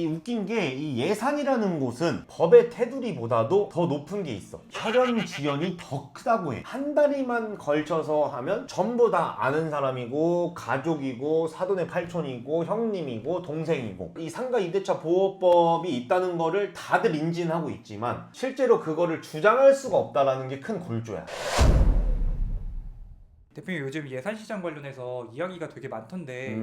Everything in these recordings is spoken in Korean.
이 웃긴 게 이 예산이라는 곳은 법의 테두리보다도 더 높은 게 있어. 혈연 지연이 더 크다고 해. 한 다리만 걸쳐서 하면 전부 다 아는 사람이고 가족이고 사돈의 팔촌이고 형님이고 동생이고, 이 상가 임대차 보호법이 있다는 거를 다들 인지는 하고 있지만 실제로 그거를 주장할 수가 없다라는 게 큰 골조야. 대표님 요즘 예산시장 관련해서 이야기가 되게 많던데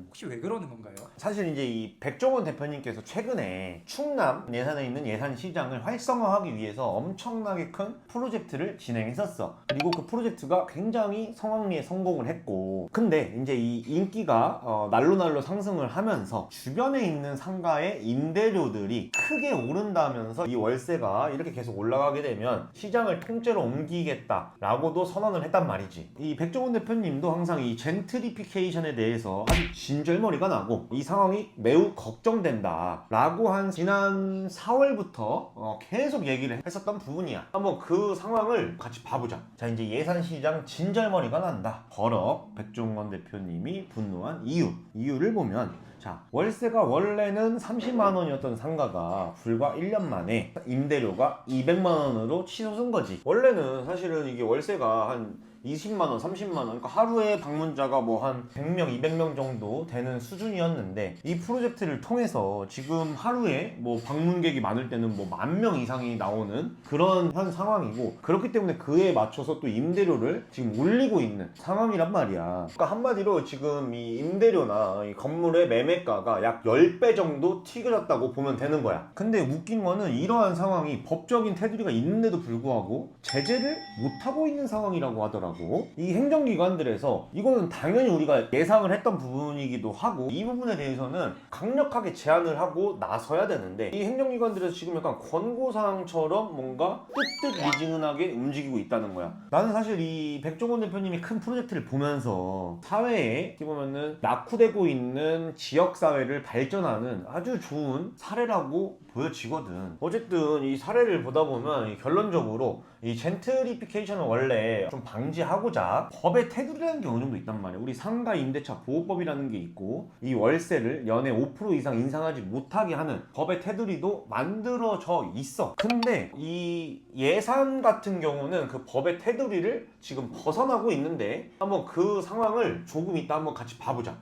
혹시 왜 그러는 건가요? 사실 이제 이 백종원 대표님께서 최근에 충남 예산에 있는 예산시장을 활성화하기 위해서 엄청나게 큰 프로젝트를 진행했었어. 그리고 그 프로젝트가 굉장히 성황리에 성공을 했고, 근데 이제 이 인기가 날로 상승을 하면서 주변에 있는 상가의 임대료들이 크게 오른다면서 이 월세가 이렇게 계속 올라가게 되면 시장을 통째로 옮기겠다라고도 선언을 했단 말이지. 이 백종원 대표님도 항상 이 젠트리피케이션에 대해서 아주 진절머리가 나고 이 상황이 매우 걱정된다 라고 한 지난 4월부터 계속 얘기를 했었던 부분이야. 한번 그 상황을 같이 봐보자. 자, 이제 예산시장 진절머리가 난다. 버럭 백종원 대표님이 분노한 이유를 보면, 자, 월세가 원래는 30만 원이었던 상가가 불과 1년 만에 임대료가 200만 원으로 치솟은 거지. 원래는 사실은 이게 월세가 한 20만 원, 30만 원, 그러니까 하루에 방문자가 뭐 한 100명, 200명 정도 되는 수준이었는데, 이 프로젝트를 통해서 지금 하루에 뭐 방문객이 많을 때는 뭐 10,000명 이상이 나오는 그런 현 상황이고, 그렇기 때문에 그에 맞춰서 또 임대료를 지금 올리고 있는 상황이란 말이야. 그러니까 한마디로 지금 이 임대료나 이 건물의 매매가가 약 10배 정도 튀겨졌다고 보면 되는 거야. 근데 웃긴 거는 이러한 상황이 법적인 테두리가 있는데도 불구하고 제재를 못하고 있는 상황이라고 하더라고. 이 행정기관들에서 이거는 당연히 우리가 예상을 했던 부분이기도 하고, 이 부분에 대해서는 강력하게 제한을 하고 나서야 되는데, 이 행정기관들에서 지금 약간 권고사항처럼 뭔가 뜨뜻미지근하게 움직이고 있다는 거야. 나는 사실 이 백종원 대표님이 큰 프로젝트를 보면서 사회에 어떻게 보면은 낙후되고 있는 지역사회를 발전하는 아주 좋은 사례라고 보여지거든. 어쨌든 이 사례를 보다 보면 결론적으로 이 젠트리피케이션은 원래 좀 방지하고자 법의 테두리라는 게 어느 정도 있단 말이야. 우리 상가 임대차 보호법이라는 게 있고, 이 월세를 연에 5% 이상 인상하지 못하게 하는 법의 테두리도 만들어져 있어. 근데 이 예산 같은 경우는 그 법의 테두리를 지금 벗어나고 있는데, 한번 그 상황을 조금 이따 한번 같이 봐보자.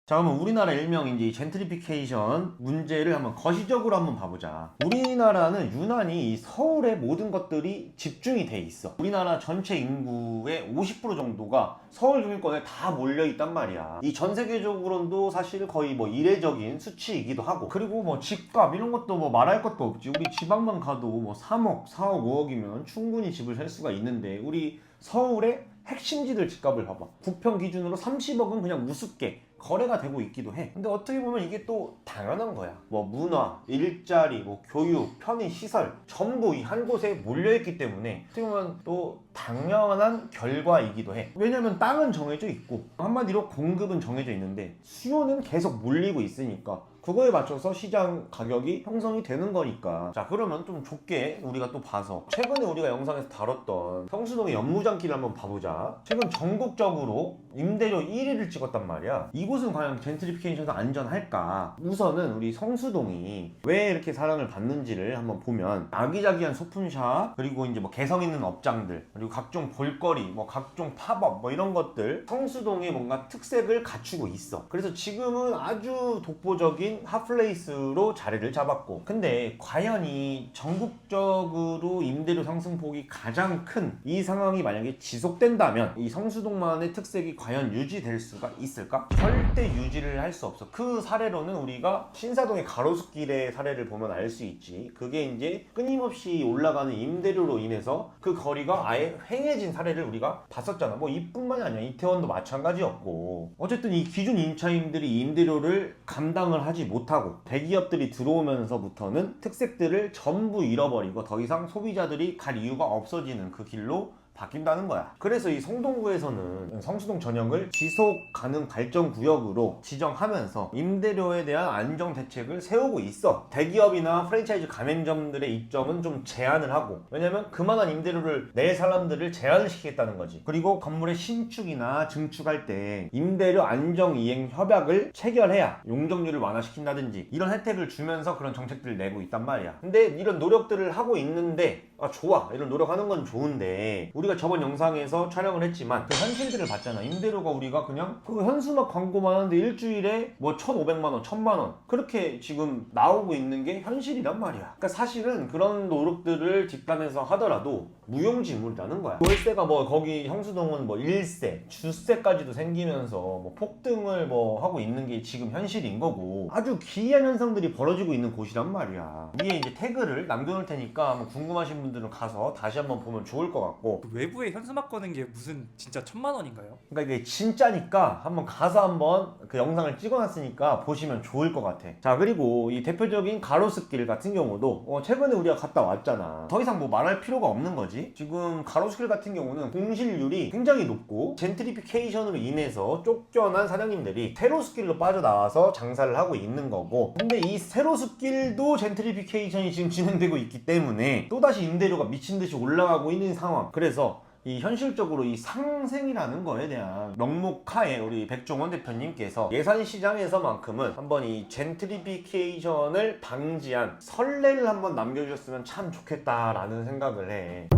자, 그러면 우리나라 일명 이제 이 젠트리피케이션 문제를 한번 거시적으로 한번 봐보자. 우리나라는 유난히 이 서울의 모든 것들이 집중이 돼 있어. 우리나라 전체 인구의 50% 정도가 서울 중위권에 다 몰려 있단 말이야. 이 전 세계적으로도 사실 거의 뭐 이례적인 수치이기도 하고, 그리고 뭐 집값 이런 것도 뭐 말할 것도 없지. 우리 지방만 가도 뭐 3억, 4억, 5억이면 충분히 집을 살 수가 있는데, 우리 서울의 핵심지들 집값을 봐봐. 부평 기준으로 30억은 그냥 우습게 거래가 되고 있기도 해. 근데 어떻게 보면 이게 또 당연한 거야. 뭐 문화, 일자리, 뭐 교육, 편의 시설 전부 이 한 곳에 몰려있기 때문에 어떻게 보면 또 당연한 결과이기도 해. 왜냐면 땅은 정해져 있고, 한마디로 공급은 정해져 있는데 수요는 계속 몰리고 있으니까 그거에 맞춰서 시장 가격이 형성이 되는 거니까. 자, 그러면 좀 좁게 우리가 또 봐서 최근에 우리가 영상에서 다뤘던 성수동의 연무장길을 한번 봐보자. 최근 전국적으로 임대료 1위를 찍었단 말이야. 이곳은 과연 젠트리피케이션에서 안전할까? 우선은 우리 성수동이 왜 이렇게 사랑을 받는지를 한번 보면, 아기자기한 소품샵, 그리고 이제 뭐 개성 있는 업장들, 그리고 각종 볼거리, 뭐 각종 팝업, 뭐 이런 것들, 성수동이 뭔가 특색을 갖추고 있어. 그래서 지금은 아주 독보적인 핫플레이스로 자리를 잡았고, 근데 과연 이 전국적으로 임대료 상승폭이 가장 큰 이 상황이 만약에 지속된다면 이 성수동만의 특색이 과연 유지될 수가 있을까? 절대 유지를 할 수 없어. 그 사례로는 우리가 신사동의 가로수길의 사례를 보면 알 수 있지. 그게 이제 끊임없이 올라가는 임대료로 인해서 그 거리가 아예 휑해진 사례를 우리가 봤었잖아. 뭐 이뿐만이 아니야. 이태원도 마찬가지였고. 어쨌든 이 기준 임차인들이 임대료를 감당을 하지 못하고 대기업들이 들어오면서부터는 특색들을 전부 잃어버리고 더 이상 소비자들이 갈 이유가 없어지는 그 길로 바뀐다는 거야. 그래서 이 성동구에서는 성수동 전역을 지속 가능 발전 구역으로 지정하면서 임대료에 대한 안정 대책을 세우고 있어. 대기업이나 프랜차이즈 가맹점들의 입점은 좀 제한을 하고, 왜냐면 그만한 임대료를 낼 사람들을 제한을 시키겠다는 거지. 그리고 건물의 신축이나 증축할 때 임대료 안정 이행 협약을 체결해야 용적률을 완화시킨다든지 이런 혜택을 주면서 그런 정책들을 내고 있단 말이야. 근데 이런 노력들을 하고 있는데 좋아, 이런 노력하는 건 좋은데 우리가 저번 영상에서 촬영을 했지만 그 현실들을 봤잖아. 임대료가 우리가 그냥 그 현수막 광고만 하는데 일주일에 뭐 1,500만 원, 1,000만 원 그렇게 지금 나오고 있는 게 현실이란 말이야. 그러니까 사실은 그런 노력들을 집단에서 하더라도 무용지물이라는 거야. 월세가 뭐 거기 형수동은 뭐 1세, 주세까지도 생기면서 뭐 폭등을 뭐 하고 있는 게 지금 현실인 거고, 아주 기이한 현상들이 벌어지고 있는 곳이란 말이야. 위에 이제 태그를 남겨놓을 테니까 한번 궁금하신 분들은 가서 다시 한번 보면 좋을 것 같고. 그 외부에 현수막 거는 게 무슨 진짜 1,000만 원인가요? 그러니까 이게 진짜니까 한번 가서 한번 그 영상을 찍어놨으니까 보시면 좋을 것 같아. 자, 그리고 이 대표적인 가로수길 같은 경우도 최근에 우리가 갔다 왔잖아. 더 이상 뭐 말할 필요가 없는 거지. 지금 가로수길 같은 경우는 공실률이 굉장히 높고 젠트리피케이션으로 인해서 쫓겨난 사장님들이 세로수길로 빠져나와서 장사를 하고 있는 거고, 근데 이 세로수길도 젠트리피케이션이 지금 진행되고 있기 때문에 또다시 임대료가 미친듯이 올라가고 있는 상황. 그래서 이 현실적으로 이 상생이라는 거에 대한 명목하에 우리 백종원 대표님께서 예산시장에서만큼은 한번 이 젠트리피케이션을 방지한 선례를 한번 남겨주셨으면 참 좋겠다라는 생각을 해.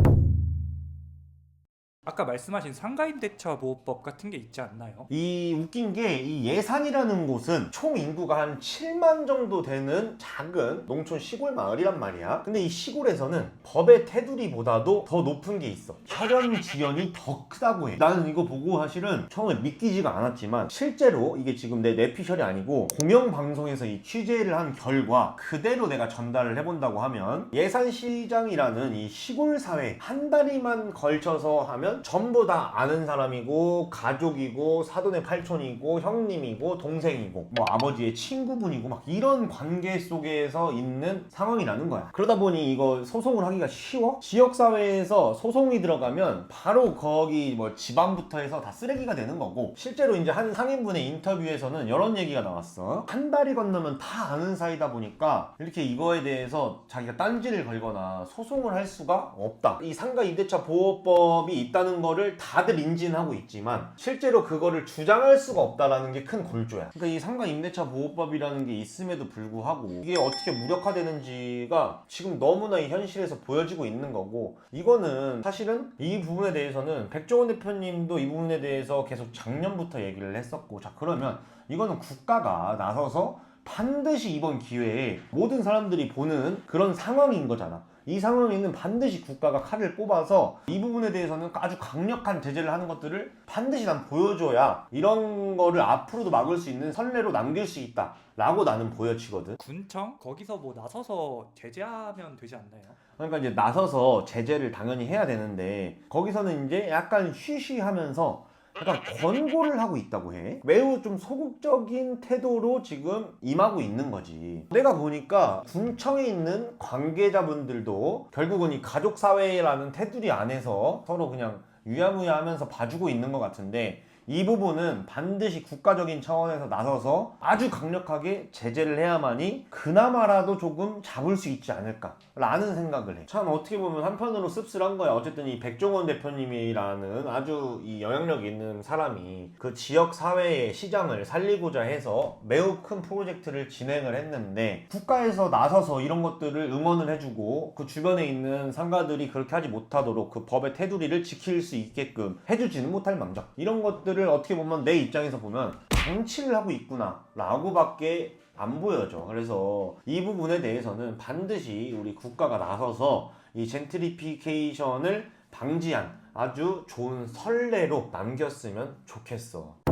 아까 말씀하신 상가임대차 보호법 같은 게 있지 않나요? 이 웃긴 게 이 예산이라는 곳은 총 인구가 한 7만 정도 되는 작은 농촌 시골 마을이란 말이야. 근데 이 시골에서는 법의 테두리보다도 더 높은 게 있어. 혈연 지연이 더 크다고 해. 나는 이거 보고 사실은 처음에 믿기지가 않았지만 실제로 이게 지금 내 내피셜이 아니고 공영방송에서 이 취재를 한 결과 그대로 내가 전달을 해본다고 하면, 예산시장이라는 이 시골 사회 한 다리만 걸쳐서 하면 전부 다 아는 사람이고 가족이고 사돈의 팔촌이고 형님이고 동생이고 뭐 아버지의 친구분이고 막 이런 관계 속에서 있는 상황이라는 거야. 그러다 보니 이거 소송을 하기가 쉬워? 지역사회에서 소송이 들어가면 바로 거기 뭐 집안부터 해서 다 쓰레기가 되는 거고, 실제로 이제 한 상인분의 인터뷰에서는 이런 얘기가 나왔어. 한 다리 건너면 다 아는 사이다 보니까 이렇게 이거에 대해서 자기가 딴지를 걸거나 소송을 할 수가 없다. 이 상가 임대차 보호법이 있다는 거를 다들 인지는 하고 있지만 실제로 그거를 주장할 수가 없다라는 게 큰 골조야. 그러니까 이 상가 임대차 보호법이라는 게 있음에도 불구하고 이게 어떻게 무력화되는지가 지금 너무나 이 현실에서 보여지고 있는 거고, 이거는 사실은 이 부분에 대해서는 백종원 대표님도 이 부분에 대해서 계속 작년부터 얘기를 했었고, 자 그러면 이거는 국가가 나서서 반드시 이번 기회에 모든 사람들이 보는 그런 상황인 거잖아. 이 상황에는 반드시 국가가 칼을 뽑아서 이 부분에 대해서는 아주 강력한 제재를 하는 것들을 반드시 난 보여줘야 이런 거를 앞으로도 막을 수 있는 선례로 남길 수 있다 라고 나는 보여지거든. 군청? 거기서 뭐 나서서 제재하면 되지 않나요? 그러니까 이제 나서서 제재를 당연히 해야 되는데, 거기서는 이제 약간 쉬쉬하면서 약간 권고를 하고 있다고 해. 매우 좀 소극적인 태도로 지금 임하고 있는 거지. 내가 보니까 군청에 있는 관계자분들도 결국은 이 가족사회라는 테두리 안에서 서로 그냥 유야무야 하면서 봐주고 있는 것 같은데, 이 부분은 반드시 국가적인 차원에서 나서서 아주 강력하게 제재를 해야만이 그나마라도 조금 잡을 수 있지 않을까 라는 생각을 해. 참 어떻게 보면 한편으로 씁쓸한 거야. 어쨌든 이 백종원 대표님이라는 아주 이 영향력 있는 사람이 그 지역 사회의 시장을 살리고자 해서 매우 큰 프로젝트를 진행을 했는데, 국가에서 나서서 이런 것들을 응원을 해주고 그 주변에 있는 상가들이 그렇게 하지 못하도록 그 법의 테두리를 지킬 수 있게끔 해주지는 못할 망정, 이런 것들을 어떻게 보면 내 입장에서 보면 방치를 하고 있구나 라고 밖에 안 보여져. 그래서 이 부분에 대해서는 반드시 우리 국가가 나서서 이 젠트리피케이션을 방지한 아주 좋은 선례로 남겼으면 좋겠어.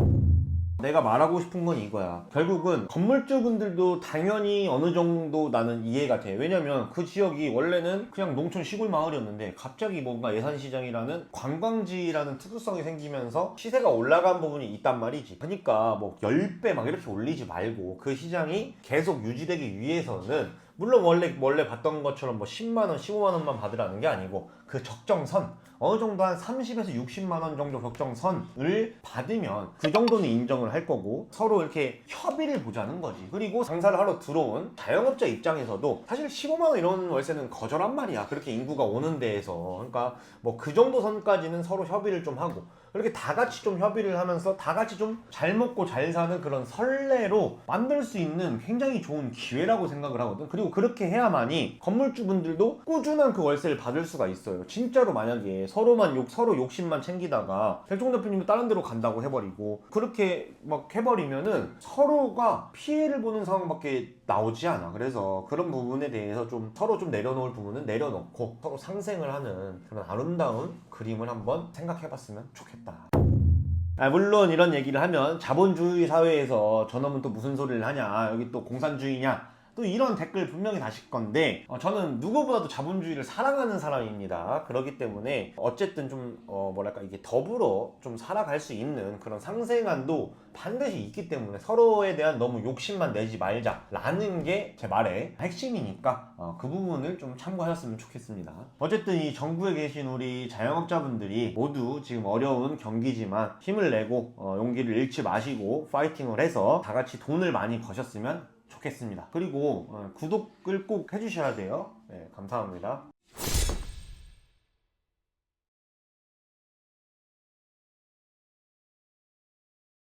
내가 말하고 싶은 건 이거야. 결국은 건물주분들도 당연히 어느 정도 나는 이해가 돼. 왜냐면 그 지역이 원래는 그냥 농촌 시골 마을이었는데 갑자기 뭔가 예산시장이라는 관광지라는 특수성이 생기면서 시세가 올라간 부분이 있단 말이지. 그러니까 뭐 10배 막 이렇게 올리지 말고 그 시장이 계속 유지되기 위해서는 물론 원래 받던 것처럼 뭐 10만 원, 15만 원만 받으라는 게 아니고 그 적정선 어느 정도 한 30에서 60만 원 정도 적정선을 받으면 그 정도는 인정을 할 거고 서로 이렇게 협의를 보자는 거지. 그리고 장사를 하러 들어온 자영업자 입장에서도 사실 15만 원 이런 월세는 거절한 말이야. 그렇게 인구가 오는 데에서. 그러니까 뭐 그 정도 선까지는 서로 협의를 좀 하고 이렇게 다 같이 좀 협의를 하면서 다 같이 좀 잘 먹고 잘 사는 그런 선례로 만들 수 있는 굉장히 좋은 기회라고 생각을 하거든. 그리고 그렇게 해야만이 건물주분들도 꾸준한 그 월세를 받을 수가 있어요. 진짜로 만약에 서로 욕심만 챙기다가 백종 대표님도 다른 데로 간다고 해버리고 그렇게 막 해버리면은 서로가 피해를 보는 상황밖에 나오지 않아. 그래서 그런 부분에 대해서 좀 서로 좀 내려놓을 부분은 내려놓고 서로 상생을 하는 그런 아름다운 그림을 한번 생각해봤으면 좋겠다. 물론 이런 얘기를 하면 자본주의 사회에서 저놈은 또 무슨 소리를 하냐, 여기 또 공산주의냐, 또 이런 댓글 분명히 다실 건데 저는 누구보다도 자본주의를 사랑하는 사람입니다. 그렇기 때문에 어쨌든 좀 뭐랄까 이게 더불어 좀 살아갈 수 있는 그런 상생안도 반드시 있기 때문에 서로에 대한 너무 욕심만 내지 말자라는 게 제 말의 핵심이니까 그 부분을 좀 참고하셨으면 좋겠습니다. 어쨌든 이 전국에 계신 우리 자영업자분들이 모두 지금 어려운 경기지만 힘을 내고 용기를 잃지 마시고 파이팅을 해서 다 같이 돈을 많이 버셨으면 좋겠습니다. 그리고 구독을 꼭 해주셔야 돼요. 네, 감사합니다.